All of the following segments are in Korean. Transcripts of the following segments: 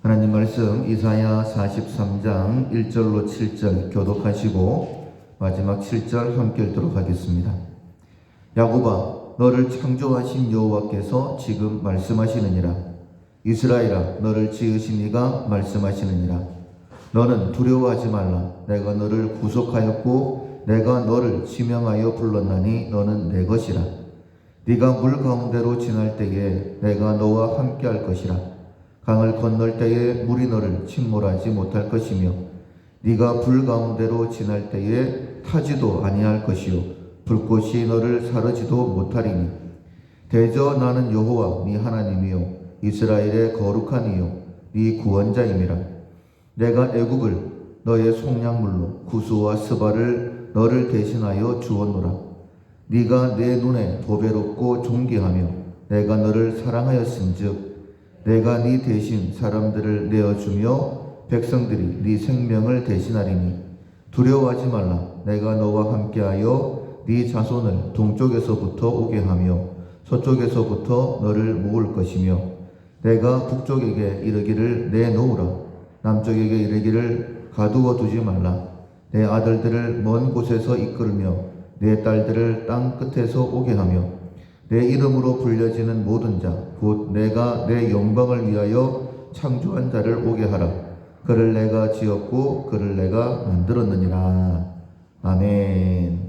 하나님 말씀 이사야 43장 1절로 7절 교독하시고 마지막 7절 함께 읽도록 하겠습니다. 야곱아, 너를 창조하신 여호와께서 지금 말씀하시느니라. 이스라엘아, 너를 지으신 이가 말씀하시느니라. 너는 두려워하지 말라. 내가 너를 구속하였고 내가 너를 지명하여 불렀나니 너는 내 것이라. 네가 물 가운데로 지날 때에 내가 너와 함께할 것이라. 강을 건널 때에 물이 너를 침몰하지 못할 것이며 네가 불 가운데로 지날 때에 타지도 아니할 것이요 불꽃이 너를 사르지도 못하리니 대저 나는 여호와 네 하나님이요 이스라엘의 거룩한 이요 네 구원자임이라. 내가 애굽을 너의 속량물로 구스와 스바를 너를 대신하여 주었노라. 네가 내 눈에 보배롭고 존귀하며 내가 너를 사랑하였은즉 내가 네 대신 사람들을 내어주며 백성들이 네 생명을 대신하리니 두려워하지 말라. 내가 너와 함께하여 네 자손을 동쪽에서부터 오게 하며 서쪽에서부터 너를 모을 것이며 내가 북쪽에게 이르기를 내놓으라. 남쪽에게 이르기를 가두어 두지 말라. 내 아들들을 먼 곳에서 이끌며 내 딸들을 땅 끝에서 오게 하며 내 이름으로 불려지는 모든 자, 곧 내가 내 영광을 위하여 창조한 자를 오게 하라. 그를 내가 지었고 그를 내가 만들었느니라. 아멘.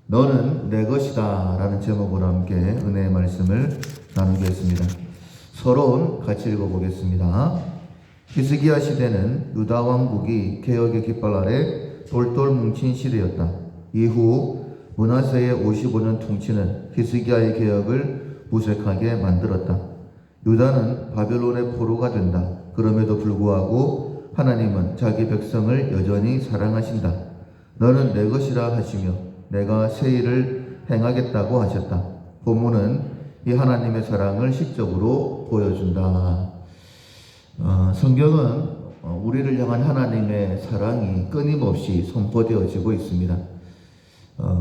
너는 내 것이다 라는 제목으로 함께 은혜의 말씀을 나누겠습니다. 서론 같이 읽어보겠습니다. 히스기야 시대는 유다 왕국이 개혁의 깃발 아래 똘똘 뭉친 시대였다. 이후 므낫세의 55년 통치는 히스기야의 개혁을 무색하게 만들었다. 유다는 바벨론의 포로가 된다. 그럼에도 불구하고 하나님은 자기 백성을 여전히 사랑하신다. 너는 내 것이라 하시며 내가 새 일을 행하겠다고 하셨다. 본문은 이 하나님의 사랑을 시적으로 보여준다. 성경은 우리를 향한 하나님의 사랑이 끊임없이 선포되어지고 있습니다.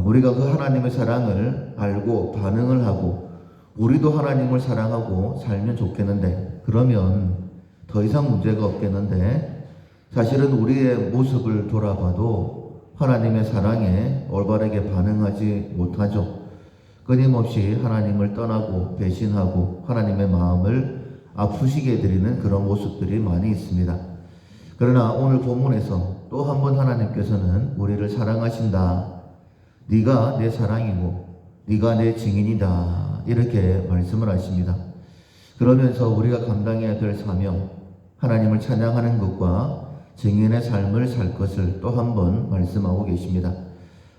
우리가 그 하나님의 사랑을 알고 반응을 하고 우리도 하나님을 사랑하고 살면 좋겠는데, 그러면 더 이상 문제가 없겠는데, 사실은 우리의 모습을 돌아봐도 하나님의 사랑에 올바르게 반응하지 못하죠. 끊임없이 하나님을 떠나고 배신하고 하나님의 마음을 아프시게 해드리는 그런 모습들이 많이 있습니다. 그러나 오늘 본문에서 또 한 번 하나님께서는 우리를 사랑하신다. 네가 내 사랑이고 네가 내 증인이다. 이렇게 말씀을 하십니다. 그러면서 우리가 감당해야 될 사명, 하나님을 찬양하는 것과 증인의 삶을 살 것을 또 한 번 말씀하고 계십니다.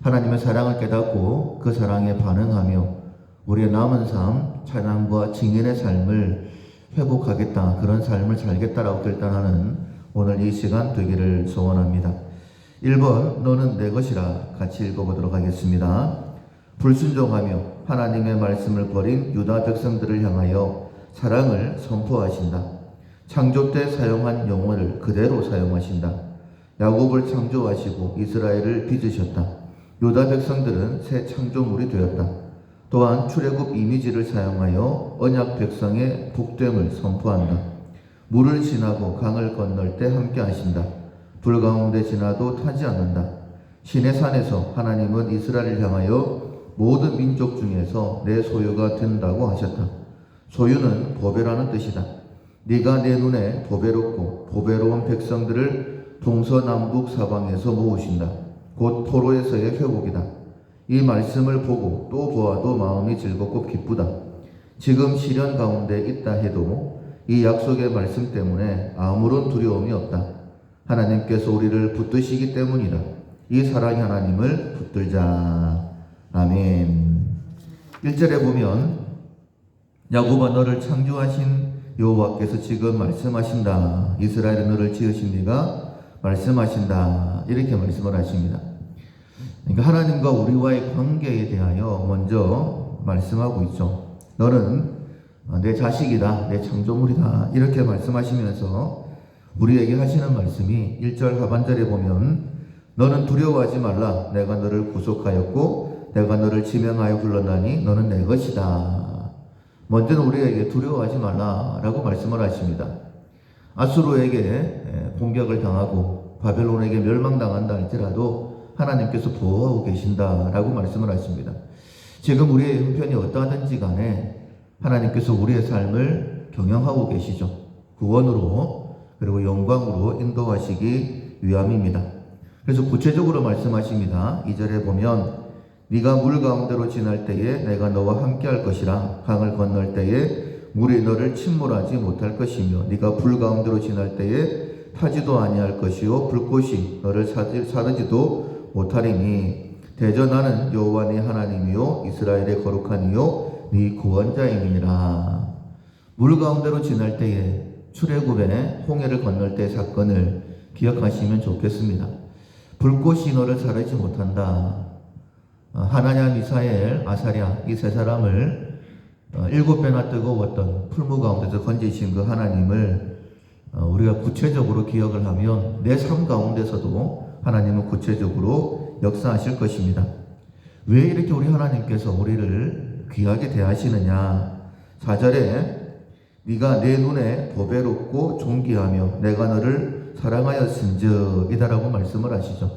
하나님의 사랑을 깨닫고 그 사랑에 반응하며 우리의 남은 삶, 찬양과 증인의 삶을 회복하겠다, 그런 삶을 살겠다라고 결단하는 오늘 이 시간 되기를 소원합니다. 1번, 너는 내 것이라 같이 읽어보도록 하겠습니다. 불순종하며 하나님의 말씀을 버린 유다 백성들을 향하여 사랑을 선포하신다. 창조 때 사용한 영혼을 그대로 사용하신다. 야곱을 창조하시고 이스라엘을 빚으셨다. 유다 백성들은 새 창조물이 되었다. 또한 출애굽 이미지를 사용하여 언약 백성의 복됨을 선포한다. 물을 지나고 강을 건널 때 함께 하신다. 불 가운데 지나도 타지 않는다. 신의 산에서 하나님은 이스라엘을 향하여 모든 민족 중에서 내 소유가 된다고 하셨다. 소유는 보배라는 뜻이다. 네가 내 눈에 보배롭고 보배로운 백성들을 동서남북 사방에서 모으신다. 곧 포로에서의 회복이다. 이 말씀을 보고 또 보아도 마음이 즐겁고 기쁘다. 지금 시련 가운데 있다 해도 이 약속의 말씀 때문에 아무런 두려움이 없다. 하나님께서 우리를 붙드시기 때문이다. 이 사랑의 하나님을 붙들자. 아멘. 1절에 보면 야곱아, 너를 창조하신 여호와께서 지금 말씀하신다. 이스라엘은 너를 지으신 네가 말씀하신다. 이렇게 말씀을 하십니다. 그러니까 하나님과 우리와의 관계에 대하여 먼저 말씀하고 있죠. 너는 내 자식이다, 내 창조물이다, 이렇게 말씀하시면서 우리에게 하시는 말씀이 1절 하반절에 보면 너는 두려워하지 말라. 내가 너를 구속하였고 내가 너를 지명하여 불렀나니 너는 내 것이다. 먼저는 우리에게 두려워하지 말라라고 말씀을 하십니다. 아수르에게 공격을 당하고 바벨론에게 멸망당한다 할지라도 하나님께서 보호하고 계신다라고 말씀을 하십니다. 지금 우리의 형편이 어떠하든지 간에 하나님께서 우리의 삶을 경영하고 계시죠. 구원으로 그리고 영광으로 인도하시기 위함입니다. 그래서 구체적으로 말씀하십니다. 2절에 보면 네가 물 가운데로 지날 때에 내가 너와 함께할 것이라. 강을 건널 때에 물이 너를 침몰하지 못할 것이며 네가 불 가운데로 지날 때에 타지도 아니할 것이요 불꽃이 너를 사르지도 못하리니 대저 나는 여호와 네 하나님이요 이스라엘의 거룩한 이요 네 구원자임이니라. 물 가운데로 지날 때에 출애굽에 홍해를 건널 때의 사건을 기억하시면 좋겠습니다. 불꽃이 너를 사르지 못한다. 하나냐, 미사엘, 아사랴 이 세 사람을 7배나 뜨거웠던 풀무 가운데서 건지신 그 하나님을 우리가 구체적으로 기억을 하면 내 삶 가운데서도 하나님은 구체적으로 역사하실 것입니다. 왜 이렇게 우리 하나님께서 우리를 귀하게 대하시느냐. 4절에 네가 내 눈에 보배롭고 존귀하며 내가 너를 사랑하였은즉 이다라고 말씀을 하시죠.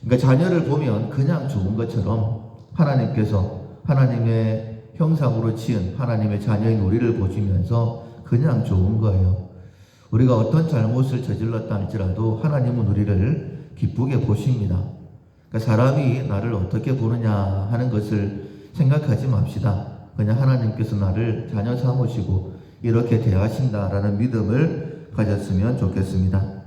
그러니까 자녀를 보면 그냥 좋은 것처럼 하나님께서 하나님의 형상으로 지은 하나님의 자녀인 우리를 보시면서 그냥 좋은 거예요. 우리가 어떤 잘못을 저질렀다 할지라도 하나님은 우리를 기쁘게 보십니다. 그러니까 사람이 나를 어떻게 보느냐 하는 것을 생각하지 맙시다. 그냥 하나님께서 나를 자녀 삼으시고 이렇게 대하신다라는 믿음을 가졌으면 좋겠습니다.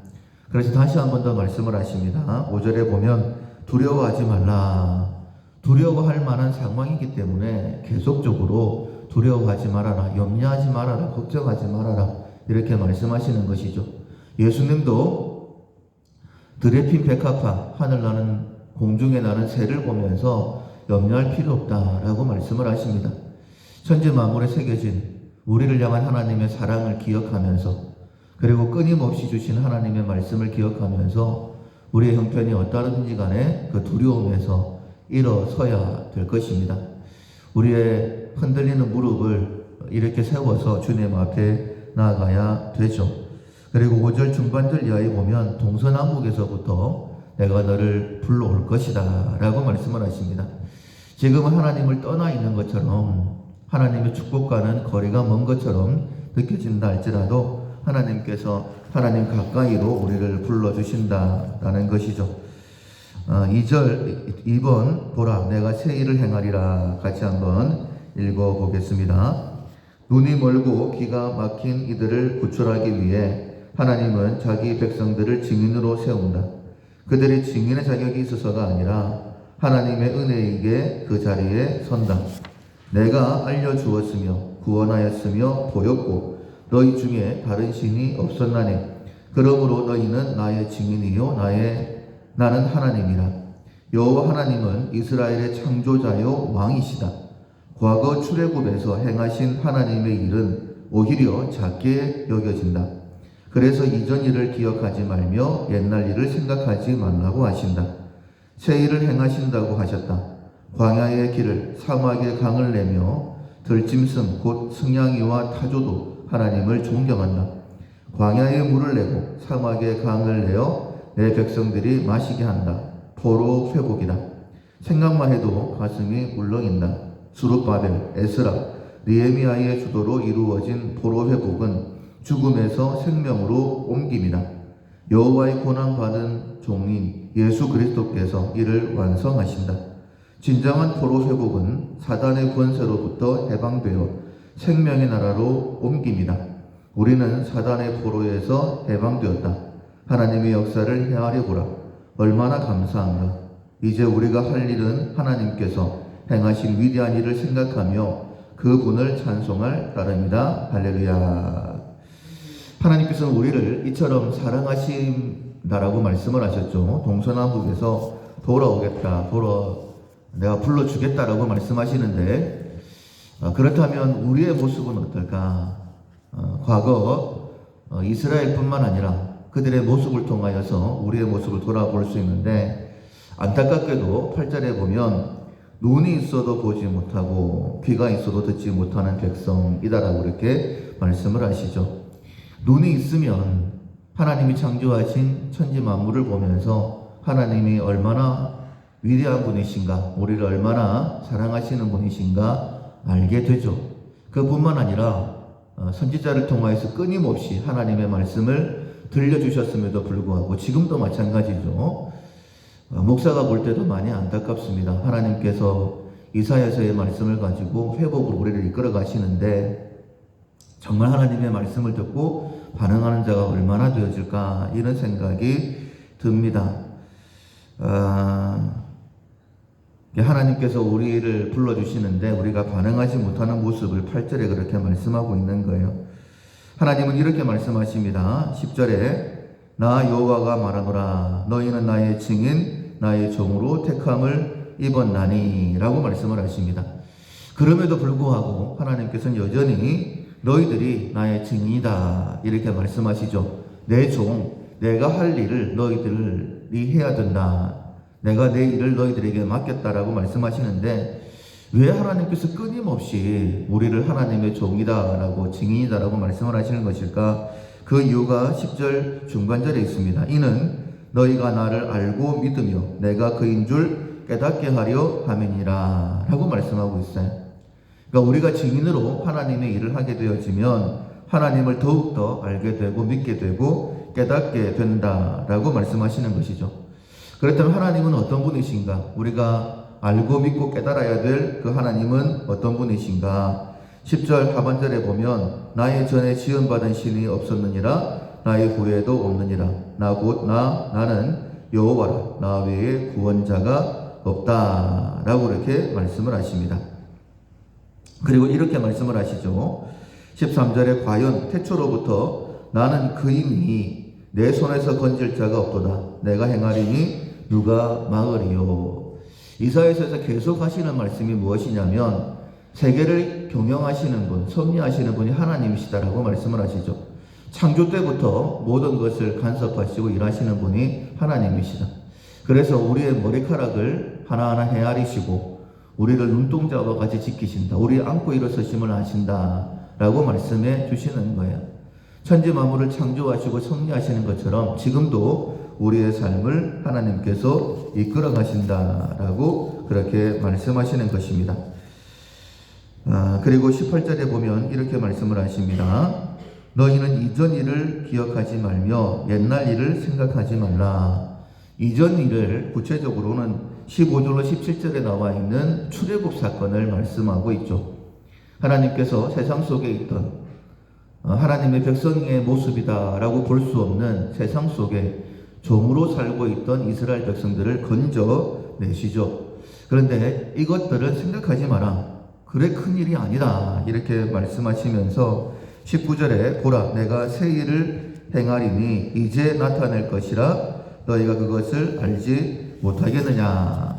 그래서 다시 한 번 더 말씀을 하십니다. 5절에 보면 두려워하지 말라. 두려워할 만한 상황이기 때문에 계속적으로 두려워하지 말아라, 염려하지 말아라, 걱정하지 말아라 이렇게 말씀하시는 것이죠. 예수님도 들에 핀 백합화, 하늘 나는 공중에 나는 새를 보면서 염려할 필요 없다라고 말씀을 하십니다. 천지 만물에 새겨진 우리를 향한 하나님의 사랑을 기억하면서 그리고 끊임없이 주신 하나님의 말씀을 기억하면서 우리의 형편이 어떠하든지 간에 그 두려움에서 일어서야 될 것입니다. 우리의 흔들리는 무릎을 이렇게 세워서 주님 앞에 나아가야 되죠. 그리고 5절 중반절 이하에 보면 동서남북에서부터 내가 너를 불러올 것이다 라고 말씀을 하십니다. 지금은 하나님을 떠나 있는 것처럼 하나님의 축복과는 거리가 먼 것처럼 느껴진다 할지라도 하나님께서 하나님 가까이로 우리를 불러주신다라는 것이죠. 2번 보라 내가 새 일을 행하리라 같이 한번 읽어보겠습니다. 눈이 멀고 귀가 막힌 이들을 구출하기 위해 하나님은 자기 백성들을 증인으로 세운다. 그들이 증인의 자격이 있어서가 아니라 하나님의 은혜에게 그 자리에 선다. 내가 알려주었으며 구원하였으며 보였고 너희 중에 다른 신이 없었나니 그러므로 너희는 나의 증인이요 나는 하나님이라. 여호와 하나님은 이스라엘의 창조자요 왕이시다. 과거 출애굽에서 행하신 하나님의 일은 오히려 작게 여겨진다. 그래서 이전 일을 기억하지 말며 옛날 일을 생각하지 말라고 하신다. 새 일을 행하신다고 하셨다. 광야의 길을 사막의 강을 내며 들짐승 곧 승냥이와 타조도 하나님을 존경한다. 광야의 물을 내고 사막의 강을 내어 내 백성들이 마시게 한다. 포로 회복이다. 생각만 해도 가슴이 울렁인다. 수룹바벨, 에스라, 느헤미야의 주도로 이루어진 포로 회복은 죽음에서 생명으로 옮김이다. 여호와의 고난받은 종인 예수 그리스도께서 이를 완성하신다. 진정한 포로 회복은 사단의 권세로부터 해방되어 생명의 나라로 옮깁니다. 우리는 사단의 포로에서 해방되었다. 하나님의 역사를 헤아려 보라. 얼마나 감사한가. 이제 우리가 할 일은 하나님께서 행하신 위대한 일을 생각하며 그분을 찬송할 따름이다. 할렐루야. 하나님께서는 우리를 이처럼 사랑하신다라고 말씀을 하셨죠. 동서남북에서 돌아오겠다, 내가 불러주겠다라고 말씀하시는데 그렇다면 우리의 모습은 어떨까? 과거 이스라엘뿐만 아니라 그들의 모습을 통하여서 우리의 모습을 돌아볼 수 있는데 안타깝게도 8절에 보면 눈이 있어도 보지 못하고 귀가 있어도 듣지 못하는 백성이다라고 이렇게 말씀을 하시죠. 눈이 있으면 하나님이 창조하신 천지 만물을 보면서 하나님이 얼마나 위대한 분이신가, 우리를 얼마나 사랑하시는 분이신가 알게 되죠. 그뿐만 아니라 선지자를 통하여서 끊임없이 하나님의 말씀을 들려주셨음에도 불구하고 지금도 마찬가지죠. 목사가 볼 때도 많이 안타깝습니다. 하나님께서 이사야서의 말씀을 가지고 회복으로 우리를 이끌어 가시는데 정말 하나님의 말씀을 듣고 반응하는 자가 얼마나 되어질까 이런 생각이 듭니다. 하나님께서 우리를 불러주시는데 우리가 반응하지 못하는 모습을 8절에 그렇게 말씀하고 있는 거예요. 하나님은 이렇게 말씀하십니다. 10절에 나 여호와가 말하노라 너희는 나의 증인 나의 종으로 택함을 입었나니 라고 말씀을 하십니다. 그럼에도 불구하고 하나님께서는 여전히 너희들이 나의 증인이다 이렇게 말씀하시죠. 내 종, 내가 할 일을 너희들이 해야 된다. 내가 내 일을 너희들에게 맡겼다라고 말씀하시는데 왜 하나님께서 끊임없이 우리를 하나님의 종이다라고 증인이다라고 말씀을 하시는 것일까? 그 이유가 10절 중간절에 있습니다. 이는 너희가 나를 알고 믿으며 내가 그인 줄 깨닫게 하려 함이니라 라고 말씀하고 있어요. 그러니까 우리가 증인으로 하나님의 일을 하게 되어지면 하나님을 더욱더 알게 되고 믿게 되고 깨닫게 된다라고 말씀하시는 것이죠. 그렇다면 하나님은 어떤 분이신가? 우리가 알고 믿고 깨달아야 될 그 하나님은 어떤 분이신가? 10절 하반절에 보면 나의 전에 지은받은 신이 없었느니라 나의 후에도 없느니라 나는 여호와라 나 외에 구원자가 없다 라고 이렇게 말씀을 하십니다. 그리고 이렇게 말씀을 하시죠. 13절에 과연 태초로부터 나는 그이니 내 손에서 건질 자가 없도다 내가 행하리니 누가 막으리요. 이사야서에서 계속 하시는 말씀이 무엇이냐면 세계를 경영하시는 분, 섭리하시는 분이 하나님이시다라고 말씀을 하시죠. 창조 때부터 모든 것을 간섭하시고 일하시는 분이 하나님이시다. 그래서 우리의 머리카락을 하나하나 헤아리시고 우리를 눈동자와 같이 지키신다. 우리 안고 일어서심을 하신다라고 말씀해 주시는 거예요. 천지 만물을 창조하시고 섭리하시는 것처럼 지금도 우리의 삶을 하나님께서 이끌어 가신다라고 그렇게 말씀하시는 것입니다. 그리고 18절에 보면 이렇게 말씀을 하십니다. 너희는 이전 일을 기억하지 말며 옛날 일을 생각하지 말라. 이전 일을 구체적으로는 15절로 17절에 나와 있는 출애굽 사건을 말씀하고 있죠. 하나님께서 세상 속에 있던 하나님의 백성의 모습이다라고 볼 수 없는 세상 속에 종으로 살고 있던 이스라엘 백성들을 건져내시죠. 그런데 이것들을 생각하지 마라. 그래 큰 일이 아니다. 이렇게 말씀하시면서 19절에 보라 내가 새 일을 행하리니 이제 나타낼 것이라 너희가 그것을 알지 못하겠느냐.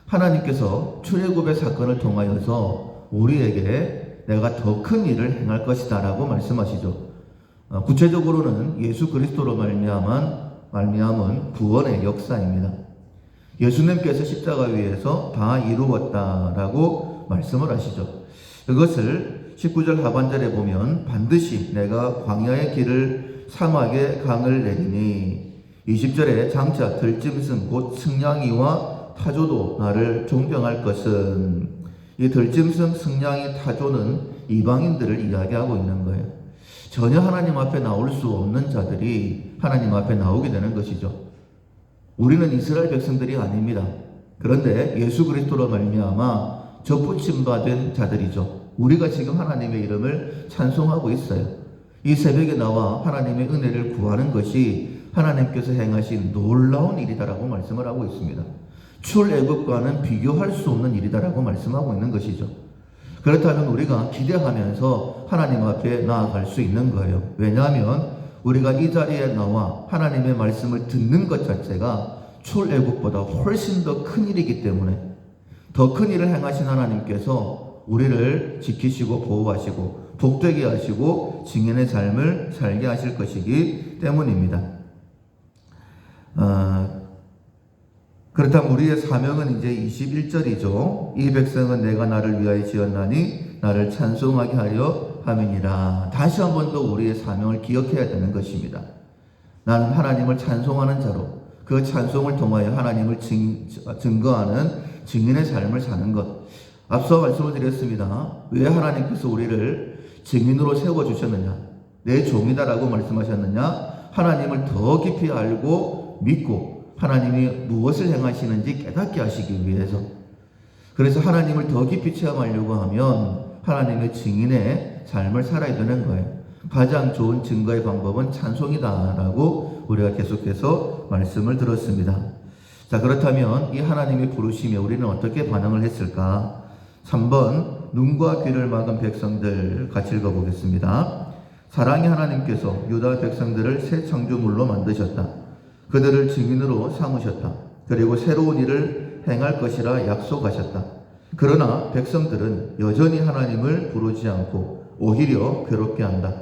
하나님께서 출애굽의 사건을 통하여서 우리에게 내가 더 큰 일을 행할 것이다 라고 말씀하시죠. 구체적으로는 예수 그리스도로 말미암은 구원의 역사입니다. 예수님께서 십자가 위에서 다 이루었다라고 말씀을 하시죠. 그것을 19절 하반절에 보면 반드시 내가 광야의 길을 사막의 강을 내리니 20절에 장차 들짐승 곧 승냥이와 타조도 나를 존경할 것은 이 들짐승 승냥이 타조는 이방인들을 이야기하고 있는 거예요. 전혀 하나님 앞에 나올 수 없는 자들이 하나님 앞에 나오게 되는 것이죠. 우리는 이스라엘 백성들이 아닙니다. 그런데 예수 그리스도로 말미암아 접붙임 받은 자들이죠. 우리가 지금 하나님의 이름을 찬송하고 있어요. 이 새벽에 나와 하나님의 은혜를 구하는 것이 하나님께서 행하신 놀라운 일이다라고 말씀을 하고 있습니다. 출애굽과는 비교할 수 없는 일이다라고 말씀하고 있는 것이죠. 그렇다면 우리가 기대하면서 하나님 앞에 나아갈 수 있는 거예요. 왜냐하면 우리가 이 자리에 나와 하나님의 말씀을 듣는 것 자체가 출애굽보다 훨씬 더 큰 일이기 때문에 더 큰 일을 행하신 하나님께서 우리를 지키시고 보호하시고 복되게 하시고 증인의 삶을 살게 하실 것이기 때문입니다. 그렇다면 우리의 사명은 이제 21절이죠. 이 백성은 내가 나를 위하여 지었나니 나를 찬송하게 하려 함이니라. 다시 한 번 더 우리의 사명을 기억해야 되는 것입니다. 나는 하나님을 찬송하는 자로 그 찬송을 통하여 하나님을 증거하는 증인의 삶을 사는 것. 앞서 말씀을 드렸습니다. 왜 하나님께서 우리를 증인으로 세워주셨느냐? 내 종이다라고 말씀하셨느냐? 하나님을 더 깊이 알고 믿고 하나님이 무엇을 행하시는지 깨닫게 하시기 위해서. 그래서 하나님을 더 깊이 체험하려고 하면 하나님의 증인의 삶을 살아야 되는 거예요. 가장 좋은 증거의 방법은 찬송이다라고 우리가 계속해서 말씀을 들었습니다. 자, 그렇다면 이 하나님의 부르심에 우리는 어떻게 반응을 했을까? 3번 눈과 귀를 막은 백성들 같이 읽어보겠습니다. 사랑의 하나님께서 유다 백성들을 새 창조물로 만드셨다. 그들을 증인으로 삼으셨다. 그리고 새로운 일을 행할 것이라 약속하셨다. 그러나 백성들은 여전히 하나님을 부르지 않고 오히려 괴롭게 한다.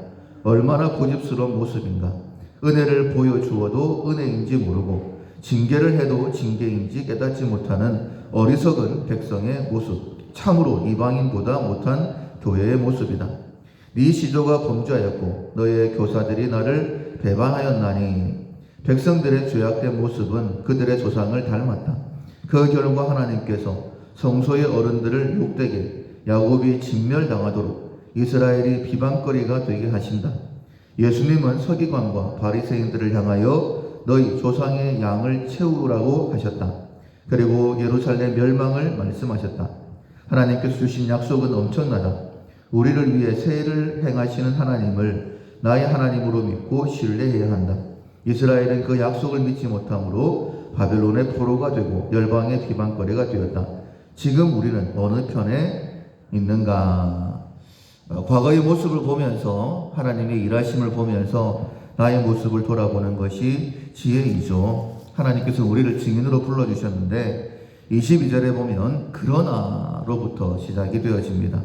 얼마나 고집스러운 모습인가. 은혜를 보여주어도 은혜인지 모르고 징계를 해도 징계인지 깨닫지 못하는 어리석은 백성의 모습. 참으로 이방인보다 못한 교회의 모습이다. 네 시조가 범죄하였고 너의 교사들이 나를 배반하였나니. 백성들의 죄악된 모습은 그들의 조상을 닮았다. 그 결과 하나님께서 성소의 어른들을 욕되게 야곱이 진멸당하도록 이스라엘이 비방거리가 되게 하신다. 예수님은 서기관과 바리새인들을 향하여 너희 조상의 양을 채우라고 하셨다. 그리고 예루살렘 멸망을 말씀하셨다. 하나님께서 주신 약속은 엄청나다. 우리를 위해 세일을 행하시는 하나님을 나의 하나님으로 믿고 신뢰해야 한다. 이스라엘은 그 약속을 믿지 못함으로 바벨론의 포로가 되고 열방의 비방거리가 되었다. 지금 우리는 어느 편에 있는가? 과거의 모습을 보면서 하나님의 일하심을 보면서 나의 모습을 돌아보는 것이 지혜이죠. 하나님께서 우리를 증인으로 불러주셨는데 22절에 보면 그러나로부터 시작이 되어집니다.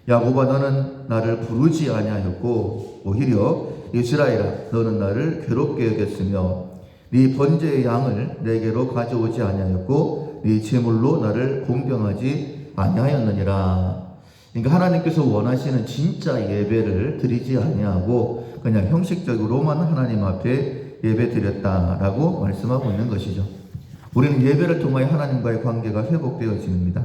야곱아 너는 나를 부르지 아니하였고 오히려 이스라엘아 너는 나를 괴롭게 여겼으며 네 번제의 양을 내게로 가져오지 아니하였고 네 제물로 나를 공경하지 아니하였느니라. 그러니까 하나님께서 원하시는 진짜 예배를 드리지 아니하고 그냥 형식적으로만 하나님 앞에 예배 드렸다라고 말씀하고 있는 것이죠. 우리는 예배를 통하여 하나님과의 관계가 회복되어집니다.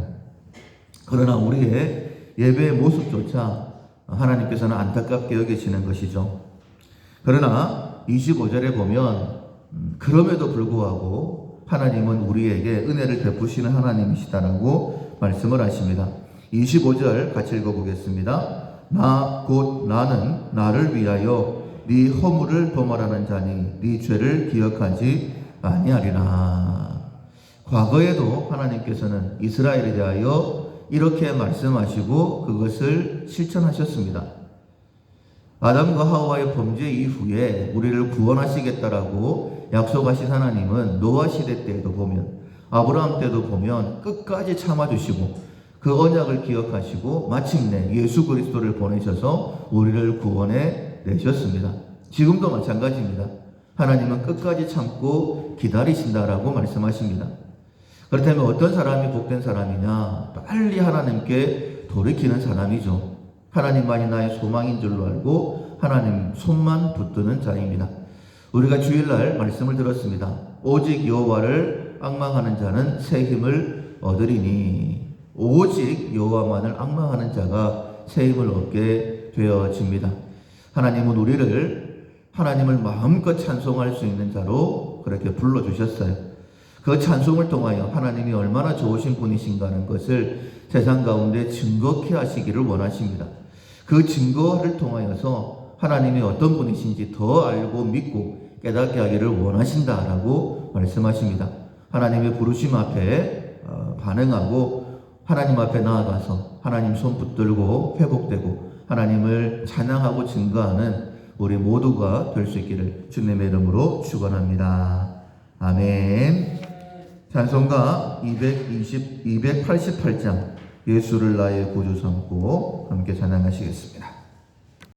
그러나 우리의 예배의 모습조차 하나님께서는 안타깝게 여기시는 것이죠. 그러나 25절에 보면 그럼에도 불구하고 하나님은 우리에게 은혜를 베푸시는 하나님이시다라고 말씀을 하십니다. 25절 같이 읽어보겠습니다. 나 곧 나는 나를 위하여 네 허물을 범하라는 자니 네 죄를 기억하지 아니하리라. 과거에도 하나님께서는 이스라엘에 대하여 이렇게 말씀하시고 그것을 실천하셨습니다. 아담과 하와의 범죄 이후에 우리를 구원하시겠다라고 약속하신 하나님은 노아 시대 때도 보면 아브라함 때도 보면 끝까지 참아주시고 그 언약을 기억하시고 마침내 예수 그리스도를 보내셔서 우리를 구원해 내셨습니다. 지금도 마찬가지입니다. 하나님은 끝까지 참고 기다리신다라고 말씀하십니다. 그렇다면 어떤 사람이 복된 사람이냐? 빨리 하나님께 돌이키는 사람이죠. 하나님만이 나의 소망인 줄로 알고 하나님 손만 붙드는 자입니다. 우리가 주일날 말씀을 들었습니다. 오직 여호와를 앙망하는 자는 새 힘을 얻으리니. 오직 여호와만을 앙망하는 자가 새 힘을 얻게 되어집니다. 하나님은 우리를 하나님을 마음껏 찬송할 수 있는 자로 그렇게 불러주셨어요. 그 찬송을 통하여 하나님이 얼마나 좋으신 분이신가 하는 것을 세상 가운데 증거케 하시기를 원하십니다. 그 증거를 통하여서 하나님이 어떤 분이신지 더 알고 믿고 깨닫게 하기를 원하신다라고 말씀하십니다. 하나님의 부르심 앞에 반응하고 하나님 앞에 나아가서 하나님 손 붙들고 회복되고 하나님을 찬양하고 증거하는 우리 모두가 될 수 있기를 주님의 이름으로 축원합니다. 아멘. 찬송가 288장 예수를 나의 구주 삼고 함께 찬양하시겠습니다.